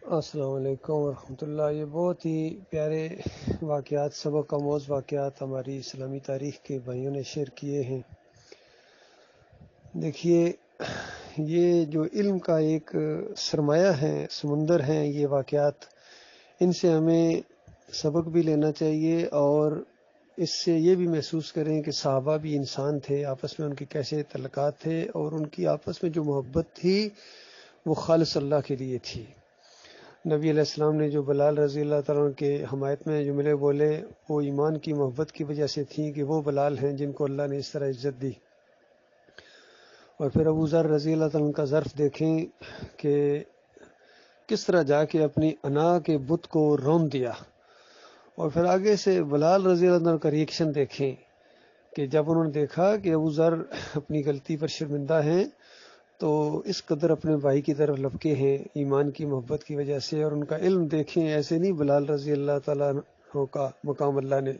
السلام علیکم ورحمۃ اللہ۔ یہ بہت ہی پیارے واقعات، سبق آموز واقعات ہماری اسلامی تاریخ کے بھائیوں نے شیئر کیے ہیں۔ دیکھیے، یہ جو علم کا ایک سرمایہ ہے، سمندر ہیں یہ واقعات، ان سے ہمیں سبق بھی لینا چاہیے اور اس سے یہ بھی محسوس کریں کہ صحابہ بھی انسان تھے، آپس میں ان کے کیسے تعلقات تھے اور ان کی آپس میں جو محبت تھی وہ خالص اللہ کے لیے تھی۔ نبی علیہ السلام نے جو بلال رضی اللہ تعالیٰ عنہ کے حمایت میں جملے بولے، وہ ایمان کی محبت کی وجہ سے تھیں کہ وہ بلال ہیں جن کو اللہ نے اس طرح عزت دی۔ اور پھر ابو ذر رضی اللہ تعالیٰ عنہ کا ظرف دیکھیں کہ کس طرح جا کے اپنی انا کے بت کو رون دیا، اور پھر آگے سے بلال رضی اللہ عنہ کا ریئیکشن دیکھیں کہ جب انہوں نے دیکھا کہ ابو ذر اپنی غلطی پر شرمندہ ہیں تو اس قدر اپنے بھائی کی طرف لپکے ہیں ایمان کی محبت کی وجہ سے، اور ان کا علم دیکھیں، ایسے نہیں بلال رضی اللہ تعالیٰ عنہ کا مقام اللہ نے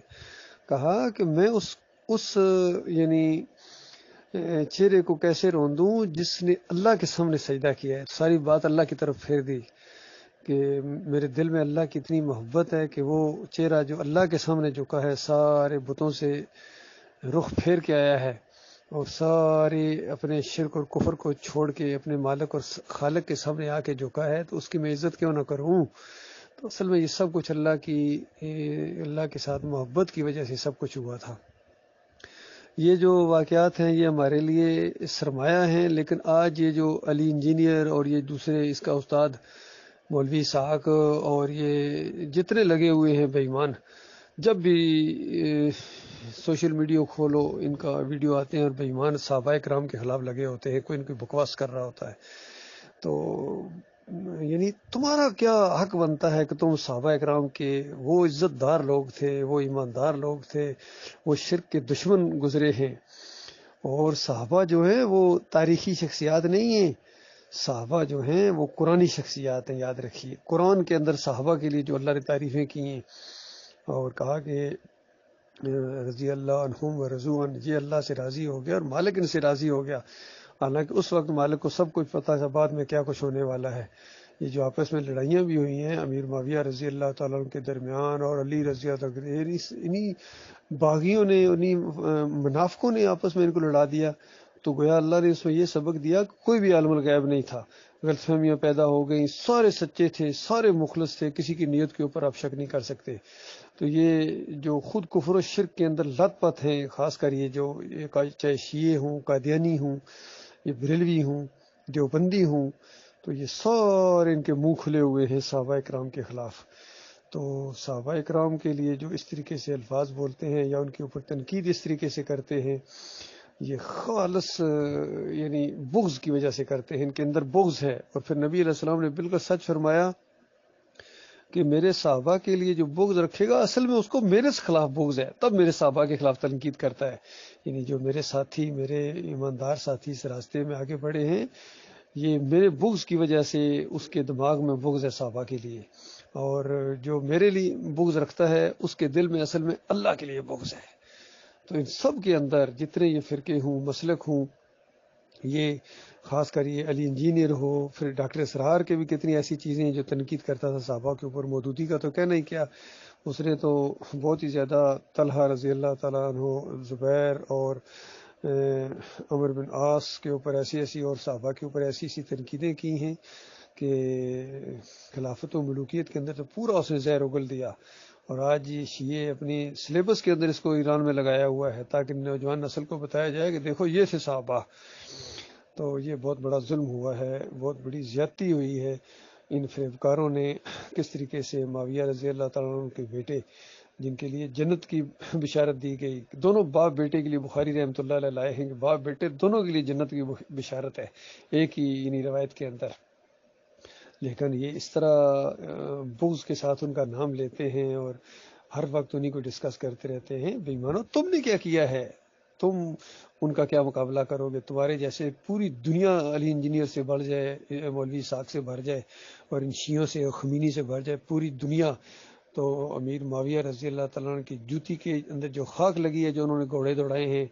کہا کہ میں اس یعنی چہرے کو کیسے رون دوں جس نے اللہ کے سامنے سجدہ کیا ہے، ساری بات اللہ کی طرف پھیر دی کہ میرے دل میں اللہ کی اتنی محبت ہے کہ وہ چہرہ جو اللہ کے سامنے جھکا ہے، سارے بتوں سے رخ پھیر کے آیا ہے اور سارے اپنے شرک اور کفر کو چھوڑ کے اپنے مالک اور خالق کے سامنے آ کے جھکا ہے، تو اس کی میں عزت کیوں نہ کروں؟ تو اصل میں یہ سب کچھ اللہ کے ساتھ محبت کی وجہ سے سب کچھ ہوا تھا۔ یہ جو واقعات ہیں یہ ہمارے لیے سرمایہ ہیں، لیکن آج یہ جو علی انجینئر اور یہ دوسرے اس کا استاد مولوی اسحاق اور یہ جتنے لگے ہوئے ہیں بے ایمان، جب بھی سوشل میڈیا کھولو ان کا ویڈیو آتے ہیں اور بے ایمان صحابہ کرام کے خلاف لگے ہوتے ہیں، کوئی ان کی بکواس کر رہا ہوتا ہے۔ تو یعنی تمہارا کیا حق بنتا ہے کہ تم صحابہ کرام کے، وہ عزت دار لوگ تھے، وہ ایماندار لوگ تھے، وہ شرک کے دشمن گزرے ہیں، اور صحابہ جو ہیں وہ تاریخی شخصیات نہیں ہیں، صحابہ جو ہیں وہ قرآنی شخصیات ہیں۔ یاد رکھیے، قرآن کے اندر صحابہ کے لیے جو اللہ نے تعریفیں کی ہیں اور کہا کہ رضی اللہ عنہم و رضوا عنہ، یہ اللہ سے راضی ہو گیا اور مالک ان سے راضی ہو گیا، حالانکہ اس وقت مالک کو سب کچھ پتہ تھا بعد میں کیا کچھ ہونے والا ہے۔ یہ جو آپس میں لڑائیاں بھی ہوئی ہیں امیر معاویہ رضی اللہ تعالیٰ عنہ کے درمیان اور علی رضی اللہ تعالیٰ عنہ، انہی باغیوں نے، انہی منافقوں نے آپس میں ان کو لڑا دیا، تو گویا اللہ نے اس میں یہ سبق دیا کہ کوئی بھی عالم الغیب نہیں تھا، غلط فہمیاں پیدا ہو گئیں، سارے سچے تھے، سارے مخلص تھے، کسی کی نیت کے اوپر آپ شک نہیں کر سکتے۔ تو یہ جو خود کفر و شرک کے اندر لت پت ہیں، خاص کر یہ جو چاہے شیعہ ہوں، قادیانی ہوں، یہ بریلوی ہوں، دیوبندی ہوں، تو یہ سارے ان کے منہ کھلے ہوئے ہیں صحابہ کرام کے خلاف۔ تو صحابہ کرام کے لیے جو اس طریقے سے الفاظ بولتے ہیں یا ان کے اوپر تنقید اس طریقے سے کرتے ہیں، یہ خالص یعنی بغض کی وجہ سے کرتے ہیں، ان کے اندر بغض ہے۔ اور پھر نبی علیہ السلام نے بالکل سچ فرمایا کہ میرے صحابہ کے لیے جو بغض رکھے گا اصل میں اس کو میرے خلاف بغض ہے، تب میرے صحابہ کے خلاف تنقید کرتا ہے۔ یعنی جو میرے ساتھی، میرے ایماندار ساتھی اس راستے میں آگے بڑھے ہیں، یہ میرے بغض کی وجہ سے اس کے دماغ میں بغض ہے صحابہ کے لیے، اور جو میرے لیے بغض رکھتا ہے اس کے دل میں اصل میں اللہ کے لیے بغض ہے۔ تو ان سب کے اندر جتنے یہ فرقے ہوں، مسلک ہوں، یہ خاص کر یہ علی انجینئر ہو، پھر ڈاکٹر اسرار کے بھی کتنی ایسی چیزیں ہیں جو تنقید کرتا تھا صحابہ کے اوپر، مودودی کا تو کہنا ہی کیا، اس نے تو بہت ہی زیادہ طلحہ رضی اللہ تعالیٰ عنہ، زبیر اور عمر بن عاص کے اوپر ایسی ایسی، اور صحابہ کے اوپر ایسی ایسی تنقیدیں کی ہیں کہ خلافت و ملوکیت کے اندر تو پورا اس نے زہر اگل دیا۔ اور آج یہ شیعہ اپنی سلیبس کے اندر اس کو ایران میں لگایا ہوا ہے تاکہ نوجوان نسل کو بتایا جائے کہ دیکھو یہ تھے صحابہ۔ تو یہ بہت بڑا ظلم ہوا ہے، بہت بڑی زیادتی ہوئی ہے۔ ان فریبکاروں نے کس طریقے سے معاویہ رضی اللہ تعالیٰ عنہ کے بیٹے، جن کے لیے جنت کی بشارت دی گئی، دونوں باپ بیٹے کے لیے بخاری رحمۃ اللہ علیہ لائے ہیں کہ باپ بیٹے دونوں کے لیے جنت کی بشارت ہے ایک ہی یعنی روایت کے اندر، لیکن یہ اس طرح بغض کے ساتھ ان کا نام لیتے ہیں اور ہر وقت انہیں کو ڈسکس کرتے رہتے ہیں۔ بے ایمانو، تم نے کیا کیا ہے؟ تم ان کا کیا مقابلہ کرو گے؟ تمہارے جیسے پوری دنیا علی انجینئر سے بڑھ جائے، مولوی اسحاق سے بڑھ جائے، اور ان شیعوں سے، خمینی سے بڑھ جائے پوری دنیا، تو امیر معاویہ رضی اللہ تعالیٰ عنہ کی جوتی کے اندر جو خاک لگی ہے، جو انہوں نے گھوڑے دوڑائے ہیں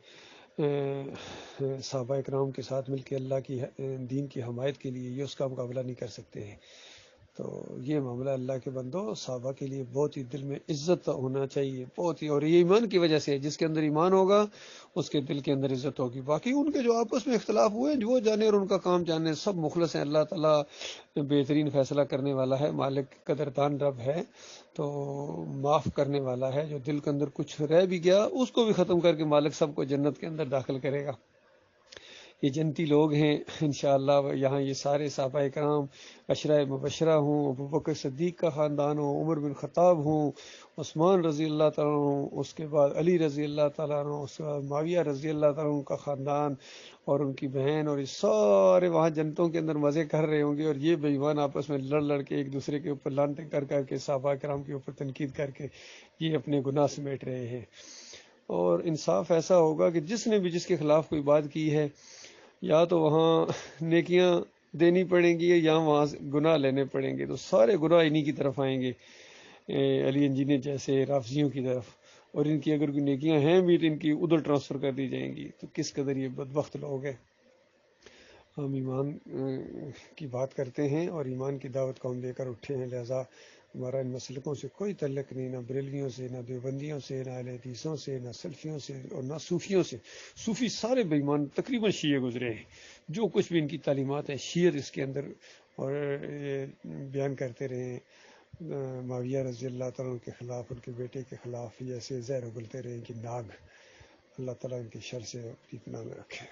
صحابہ کرام کے ساتھ مل کے اللہ کی دین کی حمایت کے لیے، یہ اس کا مقابلہ نہیں کر سکتے ہیں۔ تو یہ معاملہ اللہ کے بندوں صحابہ کے لیے بہت ہی دل میں عزت ہونا چاہیے، بہت ہی، اور یہ ایمان کی وجہ سے، جس کے اندر ایمان ہوگا اس کے دل کے اندر عزت ہوگی۔ باقی ان کے جو آپس میں اختلاف ہوئے وہ جانے اور ان کا کام جانے، سب مخلص ہیں، اللہ تعالیٰ بہترین فیصلہ کرنے والا ہے، مالک قدردان رب ہے، تو معاف کرنے والا ہے۔ جو دل کے اندر کچھ رہ بھی گیا اس کو بھی ختم کر کے مالک سب کو جنت کے اندر داخل کرے گا۔ یہ جنتی لوگ ہیں انشاءاللہ، یہاں یہ سارے صحابہ کرام، عشرہ مبشرہ ہوں، ابو بکر صدیق کا خاندان ہو، عمر بن خطاب ہوں، عثمان رضی اللہ تعالیٰ عنہ، اس کے بعد علی رضی اللہ تعالیٰ عنہ، اس کے بعد معاویہ رضی اللہ تعالیٰ عنہ کا خاندان اور ان کی بہن، اور یہ سارے وہاں جنتوں کے اندر مزے کر رہے ہوں گے، اور یہ بے ایمان آپس میں لڑ لڑ کے ایک دوسرے کے اوپر لانتیں کر کر کے، صحابہ کرام کے اوپر تنقید کر کے یہ اپنے گناہ سمیٹ رہے ہیں۔ اور انصاف ایسا ہوگا کہ جس نے بھی جس کے خلاف کوئی بات کی ہے، یا تو وہاں نیکیاں دینی پڑیں گی یا وہاں سے گناہ لینے پڑیں گے، تو سارے گناہ انہی کی طرف آئیں گے، علی انجینئر جیسے رافضیوں کی طرف، اور ان کی اگر کوئی نیکیاں ہیں بھی تو ان کی ادھر ٹرانسفر کر دی جائیں گی۔ تو کس قدر یہ بدبخت لوگ ہیں۔ ہم ایمان کی بات کرتے ہیں اور ایمان کی دعوت کو ہم لے کر اٹھے ہیں، لہذا ہمارا ان مسلکوں سے کوئی تعلق نہیں، نہ بریلویوں سے، نہ دیوبندیوں سے، نہ اہل حدیثوں سے، نہ سلفیوں سے، اور نہ صوفیوں سے۔ صوفی سارے بے ایمان تقریباً شیعہ گزرے ہیں، جو کچھ بھی ان کی تعلیمات ہیں شیعت اس کے اندر اور بیان کرتے رہے ہیں۔ معاویہ رضی اللہ تعالیٰ عنہ کے خلاف، ان کے بیٹے کے خلاف، ایسے زہر اگلتے رہے کہ ناگ۔ اللہ تعالیٰ ان کی شر سے اپنی پناہ میں رکھے۔